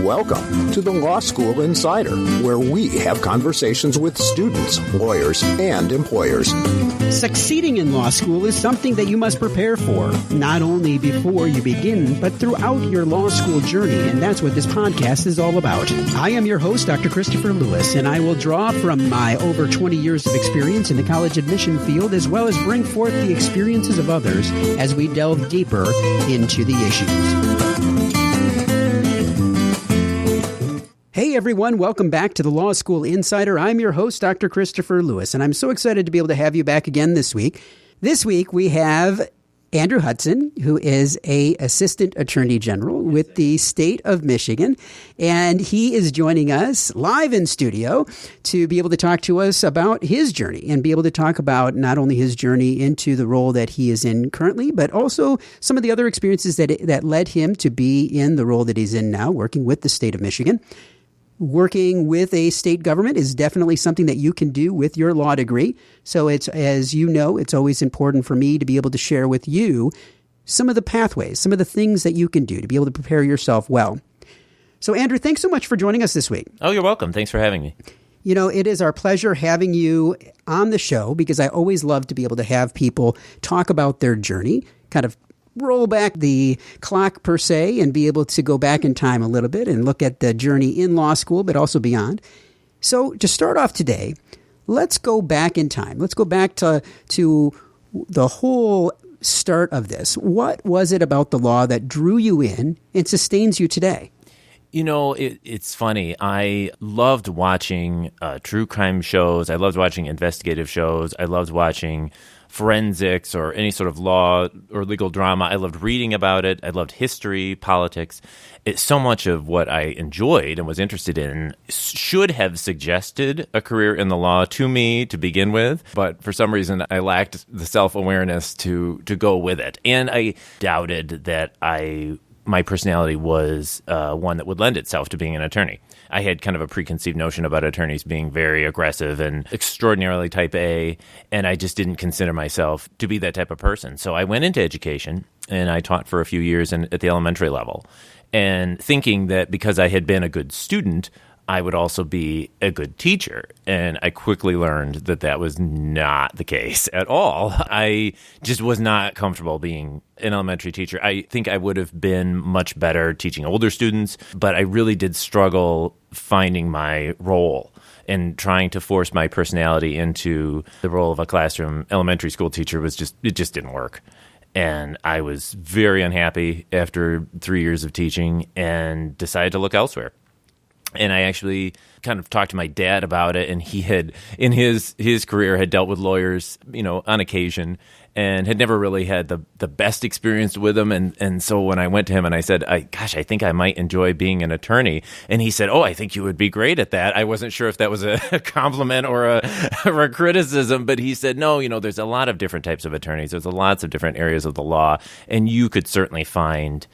Welcome to the Law School Insider, where we have conversations with students, lawyers, and employers. Succeeding in law school is something that you must prepare for, not only before you begin, but throughout your law school journey, and that's what this podcast is all about. I am your host, Dr. Christopher Lewis, and I will draw from my over 20 years of experience in the college admission field, as well as bring forth the experiences of others as we delve deeper into the issues. Hey everyone, welcome back to the Law School Insider. I'm your host, Dr. Christopher Lewis, and I'm so excited to be able to have you back again this week. This week we have Andrew Hudson, who is an assistant attorney general with the state of Michigan, and he is joining us live in studio to be able to talk to us about his journey and be able to talk about not only his journey into the role that he is in currently, but also some of the other experiences that led him to be in the role that he's in now, working with the state of Michigan. Working with a state government is definitely something that you can do with your law degree. So it's, as you know, it's always important for me to be able to share with you some of the pathways, some of the things that you can do to be able to prepare yourself well. So Andrew, thanks so much for joining us this week. Oh, you're welcome. Thanks for having me. You know, it is our pleasure having you on the show because I always love to be able to have people talk about their journey, kind of roll back the clock per se and be able to go back in time a little bit and look at the journey in law school, but also beyond. So to start off today, let's go back in time. Let's go back to the whole start of this. What was it about the law that drew you in and sustains you today? You know, it's funny. I loved watching true crime shows. I loved watching investigative shows. I loved watching forensics or any sort of law or legal drama. I loved reading about it. I loved history, politics. So much of what I enjoyed and was interested in should have suggested a career in the law to me to begin with, but for some reason I lacked the self-awareness to go with it. And I doubted that my personality was one that would lend itself to being an attorney. I had kind of a preconceived notion about attorneys being very aggressive and extraordinarily type A, and I just didn't consider myself to be that type of person. So I went into education, and I taught for a few years at the elementary level, and thinking that because I had been a good student, I would also be a good teacher. And I quickly learned that that was not the case at all. I just was not comfortable being an elementary teacher. I think I would have been much better teaching older students, but I really did struggle finding my role and trying to force my personality into the role of a classroom elementary school teacher it just didn't work. And I was very unhappy after 3 years of teaching and decided to look elsewhere. And I actually kind of talked to my dad about it, and he had, in his career, had dealt with lawyers, on occasion, and had never really had the best experience with them. And so when I went to him and I said, I think I might enjoy being an attorney. And he said, oh, I think you would be great at that. I wasn't sure if that was a compliment or a criticism, but he said, no, there's a lot of different types of attorneys. There's lots of different areas of the law, and you could certainly find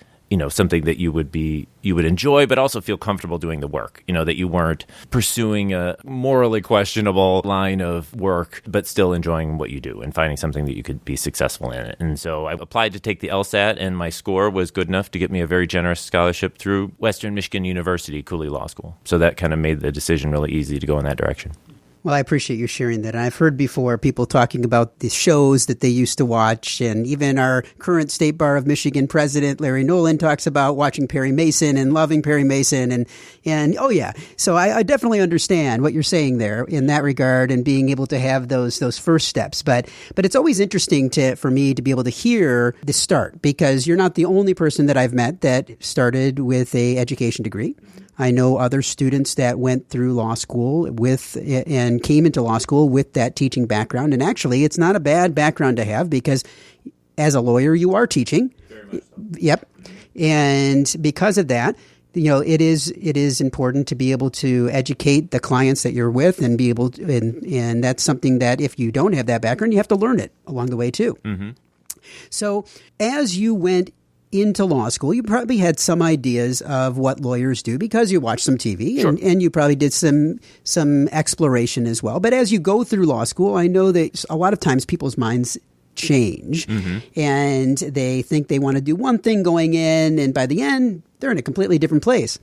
something that you would enjoy, but also feel comfortable doing the work, that you weren't pursuing a morally questionable line of work, but still enjoying what you do and finding something that you could be successful in it. And so I applied to take the LSAT, and my score was good enough to get me a very generous scholarship through Western Michigan University, Cooley Law School. So that kind of made the decision really easy to go in that direction. Well, I appreciate you sharing that. And I've heard before people talking about the shows that they used to watch, and even our current State Bar of Michigan president, Larry Nolan, talks about watching Perry Mason and loving Perry Mason. And oh yeah, so I definitely understand what you're saying there in that regard and being able to have those first steps. But it's always interesting for me to be able to hear the start, because you're not the only person that I've met that started with a education degree. I know other students that went through law school and came into law school with that teaching background. And actually, it's not a bad background to have, because as a lawyer, you are teaching. Very much so. Yep. And because of that, it is important to be able to educate the clients that you're with and be able to, and that's something that if you don't have that background, you have to learn it along the way too. Mm-hmm. So as you went into law school, you probably had some ideas of what lawyers do because you watched some TV. Sure. and you probably did some exploration as well. But as you go through law school, I know that a lot of times people's minds change, mm-hmm. and they think they want to do one thing going in, and by the end, they're in a completely different place.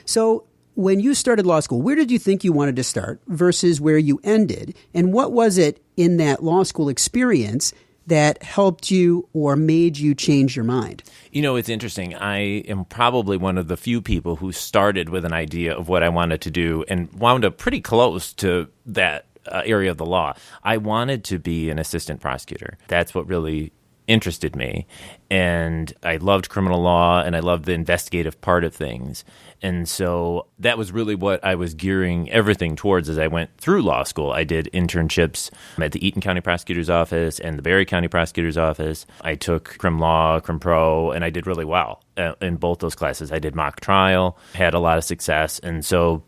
So when you started law school, where did you think you wanted to start versus where you ended? And what was it in that law school experience that helped you or made you change your mind? It's interesting. I am probably one of the few people who started with an idea of what I wanted to do and wound up pretty close to that area of the law. I wanted to be an assistant prosecutor. That's what really interested me. And I loved criminal law and I loved the investigative part of things. And so that was really what I was gearing everything towards as I went through law school. I did internships at the Eaton County Prosecutor's Office and the Berry County Prosecutor's Office. I took crim law, crim pro, and I did really well in both those classes. I did mock trial, had a lot of success. And so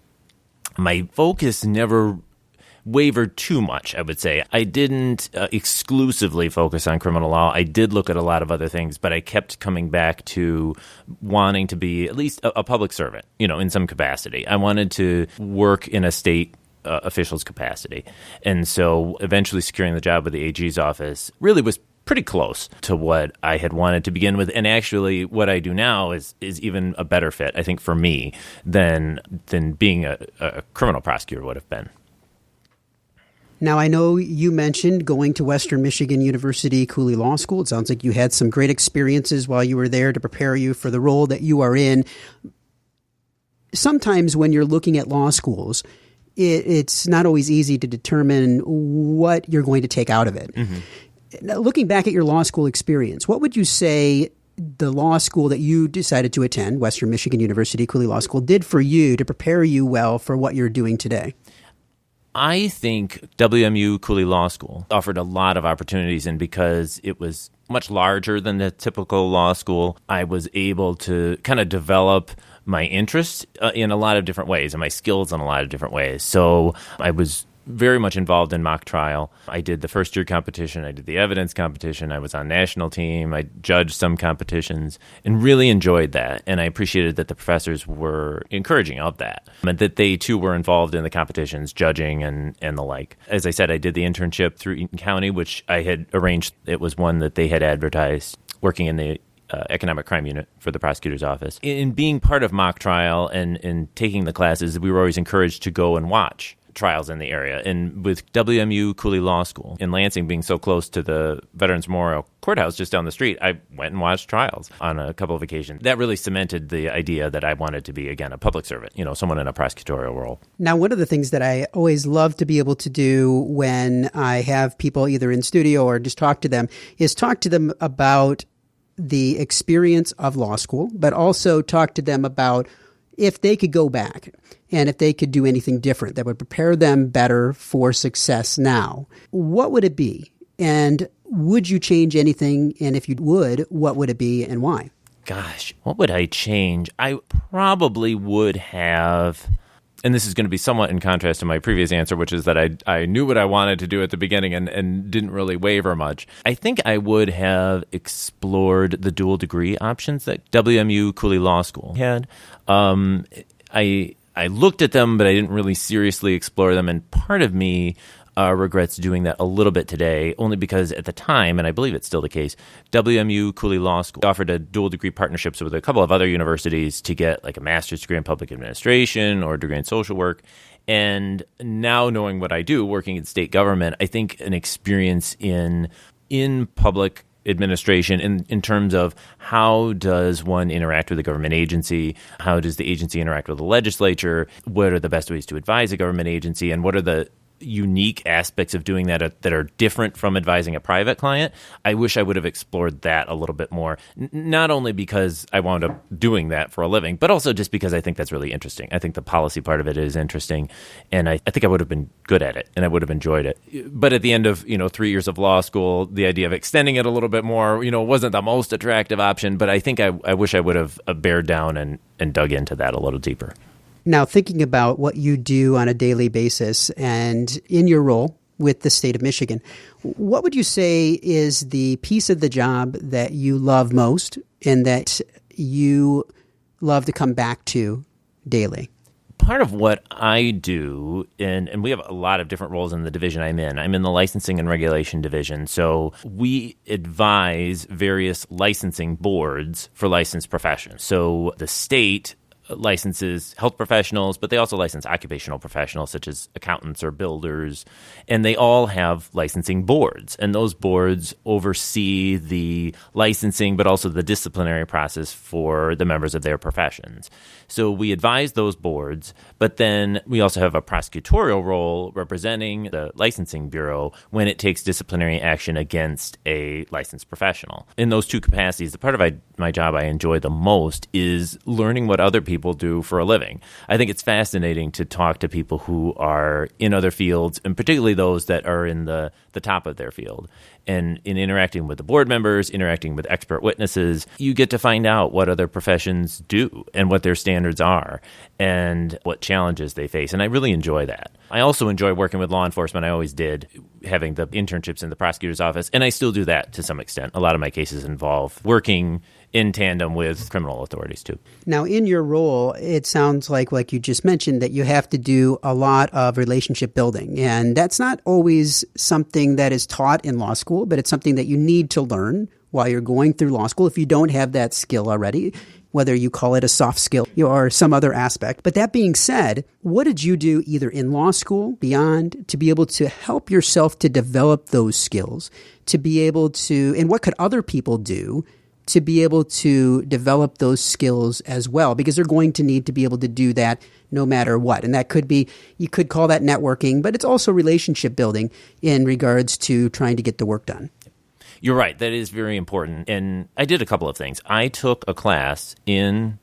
my focus never wavered too much, I would say. I didn't exclusively focus on criminal law. I did look at a lot of other things, but I kept coming back to wanting to be at least a public servant, in some capacity. I wanted to work in a state official's capacity. And so eventually securing the job with the AG's office really was pretty close to what I had wanted to begin with. And actually what I do now is even a better fit, I think, for me than being a criminal prosecutor would have been. Now, I know you mentioned going to Western Michigan University Cooley Law School. It sounds like you had some great experiences while you were there to prepare you for the role that you are in. Sometimes when you're looking at law schools, it's not always easy to determine what you're going to take out of it. Mm-hmm. Now, looking back at your law school experience, what would you say the law school that you decided to attend, Western Michigan University Cooley Law School, did for you to prepare you well for what you're doing today? I think WMU Cooley Law School offered a lot of opportunities, and because it was much larger than the typical law school, I was able to kind of develop my interests in a lot of different ways and my skills in a lot of different ways. So I was very much involved in mock trial. I did the first year competition. I did the evidence competition. I was on national team. I judged some competitions and really enjoyed that. And I appreciated that the professors were encouraging of that and that they too were involved in the competitions, judging and the like. As I said, I did the internship through Eaton County, which I had arranged. It was one that they had advertised, working in the economic crime unit for the prosecutor's office. In being part of mock trial and in taking the classes, we were always encouraged to go and watch trials in the area. And with WMU Cooley Law School in Lansing being so close to the Veterans Memorial Courthouse just down the street, I went and watched trials on a couple of occasions. That really cemented the idea that I wanted to be, again, a public servant, someone in a prosecutorial role. Now, one of the things that I always love to be able to do when I have people either in studio or just talk to them is talk to them about the experience of law school, but also talk to them about if they could go back and if they could do anything different that would prepare them better for success now, what would it be? And would you change anything? And if you would, what would it be and why? Gosh, what would I change? I probably would have, and this is going to be somewhat in contrast to my previous answer, which is that I knew what I wanted to do at the beginning and didn't really waver much. I think I would have explored the dual degree options that WMU Cooley Law School had. I looked at them, but I didn't really seriously explore them. And part of me regrets doing that a little bit today, only because at the time, and I believe it's still the case, WMU Cooley Law School offered a dual degree partnerships with a couple of other universities to get like a master's degree in public administration or a degree in social work. And now knowing what I do, working in state government, I think an experience in public administration in terms of how does one interact with a government agency, how does the agency interact with the legislature, what are the best ways to advise a government agency, and what are the unique aspects of doing that that are different from advising a private client. I wish I would have explored that a little bit more, not only because I wound up doing that for a living, but also just because I think that's really interesting. I think the policy part of it is interesting, and I think I would have been good at it, and I would have enjoyed it. But at the end of 3 years of law school, the idea of extending it a little bit more, wasn't the most attractive option, but I think I wish I would have bared down and dug into that a little deeper. Now, thinking about what you do on a daily basis and in your role with the state of Michigan, what would you say is the piece of the job that you love most and that you love to come back to daily? part of what I do, and we have a lot of different roles in the division I'm in. I'm in the licensing and regulation division. So we advise various licensing boards for licensed professions. So the state licenses health professionals, but they also license occupational professionals such as accountants or builders, and they all have licensing boards, and those boards oversee the licensing but also the disciplinary process for the members of their professions. So we advise those boards, but then we also have a prosecutorial role representing the licensing bureau when it takes disciplinary action against a licensed professional. In those two capacities, the part of my job I enjoy the most is learning what other people do for a living. I think it's fascinating to talk to people who are in other fields, and particularly those that are in the top of their field. And in interacting with the board members, interacting with expert witnesses, you get to find out what other professions do and what their standards are and what challenges they face. And I really enjoy that. I also enjoy working with law enforcement. I always did, having the internships in the prosecutor's office, and I still do that to some extent. A lot of my cases involve working in tandem with criminal authorities too. Now, in your role, it sounds like you just mentioned, that you have to do a lot of relationship building. And that's not always something that is taught in law school, but it's something that you need to learn while you're going through law school if you don't have that skill already, whether you call it a soft skill or some other aspect. But that being said, what did you do either in law school, beyond, to be able to help yourself to develop those skills, to be able to, and what could other people do to be able to develop those skills as well, because they're going to need to be able to do that no matter what. And that could be, you could call that networking, but it's also relationship building in regards to trying to get the work done. You're right. That is very important. And I did a couple of things. I took a class in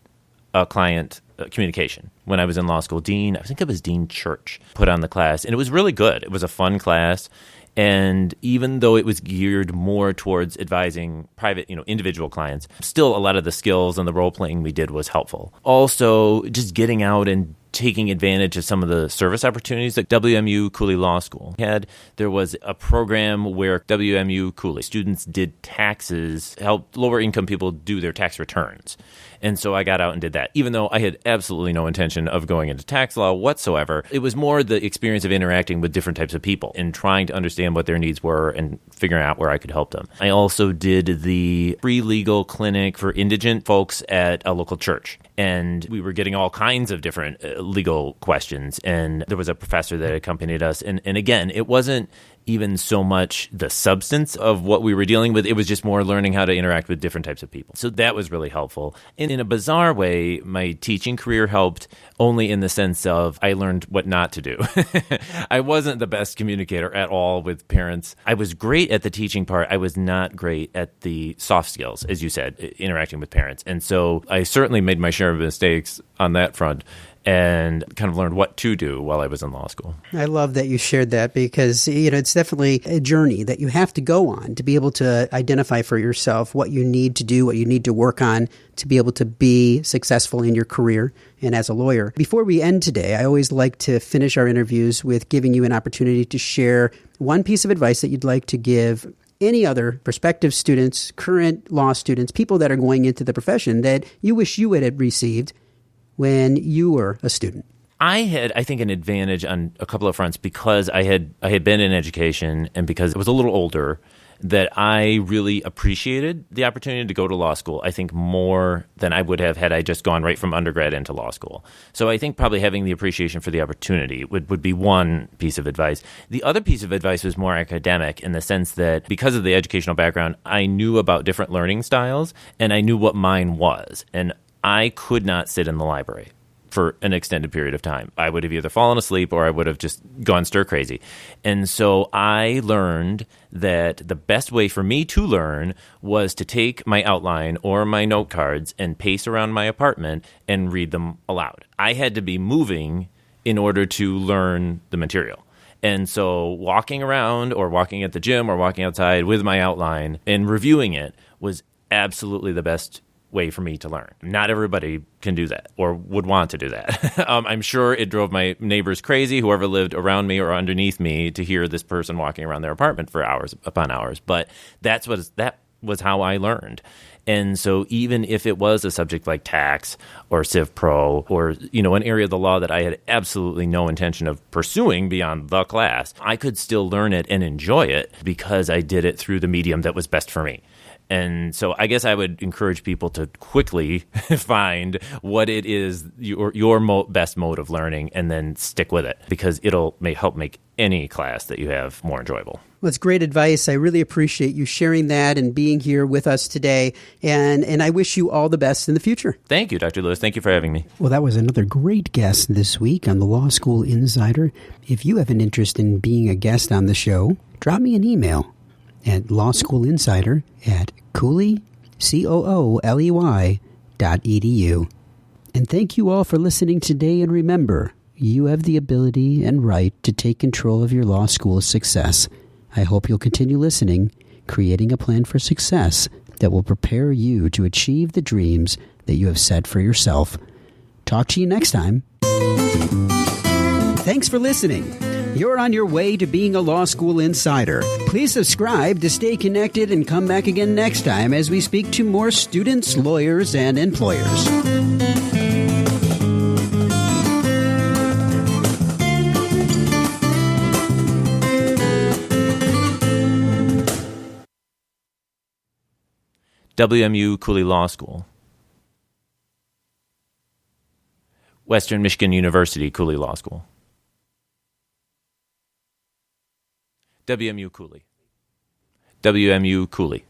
client communication when I was in law school. I think it was Dean Church put on the class, and it was really good. It was a fun class. And even though it was geared more towards advising private, individual clients, still a lot of the skills and the role playing we did was helpful. Also, just getting out and taking advantage of some of the service opportunities that WMU Cooley Law School had. There was a program where WMU Cooley students did taxes, helped lower income people do their tax returns. And so I got out and did that, even though I had absolutely no intention of going into tax law whatsoever. It was more the experience of interacting with different types of people and trying to understand what their needs were and figuring out where I could help them. I also did the free legal clinic for indigent folks at a local church. And we were getting all kinds of different legal questions. And there was a professor that accompanied us. And again, it wasn't even so much the substance of what we were dealing with. It was just more learning how to interact with different types of people. So that was really helpful. And in a bizarre way, my teaching career helped only in the sense of I learned what not to do. I wasn't the best communicator at all with parents. I was great at the teaching part. I was not great at the soft skills, as you said, interacting with parents. And so I certainly made my share of mistakes on that front, and kind of learned what to do while I was in law school. I love that you shared that, because it's definitely a journey that you have to go on to be able to identify for yourself what you need to do, what you need to work on to be able to be successful in your career and as a lawyer. Before we end today, I always like to finish our interviews with giving you an opportunity to share one piece of advice that you'd like to give any other prospective students, current law students, people that are going into the profession that you wish you had received when you were a student. I had, I think, an advantage on a couple of fronts because I had been in education, and because I was a little older, that I really appreciated the opportunity to go to law school, I think, more than I would have had I just gone right from undergrad into law school. So I think probably having the appreciation for the opportunity would be one piece of advice. The other piece of advice was more academic, in the sense that because of the educational background, I knew about different learning styles, and I knew what mine was. And I could not sit in the library for an extended period of time. I would have either fallen asleep or I would have just gone stir crazy. And so I learned that the best way for me to learn was to take my outline or my note cards and pace around my apartment and read them aloud. I had to be moving in order to learn the material. And so walking around or walking at the gym or walking outside with my outline and reviewing it was absolutely the best way for me to learn. Not everybody can do that or would want to do that. I'm sure it drove my neighbors crazy, whoever lived around me or underneath me, to hear this person walking around their apartment for hours upon hours. But that was how I learned. And so even if it was a subject like tax or Civ Pro or, an area of the law that I had absolutely no intention of pursuing beyond the class, I could still learn it and enjoy it because I did it through the medium that was best for me. And so I guess I would encourage people to quickly find what it is, your best mode of learning, and then stick with it because it'll help make any class that you have more enjoyable. Well, it's great advice. I really appreciate you sharing that and being here with us today. And I wish you all the best in the future. Thank you, Dr. Lewis. Thank you for having me. Well, that was another great guest this week on the Law School Insider. If you have an interest in being a guest on the show, drop me an email at lawschoolinsider@Cooley, COOLEY.edu. And thank you all for listening today. And remember, you have the ability and right to take control of your law school's success. I hope you'll continue listening, creating a plan for success that will prepare you to achieve the dreams that you have set for yourself. Talk to you next time. Thanks for listening. You're on your way to being a law school insider. Please subscribe to stay connected and come back again next time as we speak to more students, lawyers, and employers. WMU Cooley Law School. Western Michigan University Cooley Law School. WMU Cooley. WMU Cooley.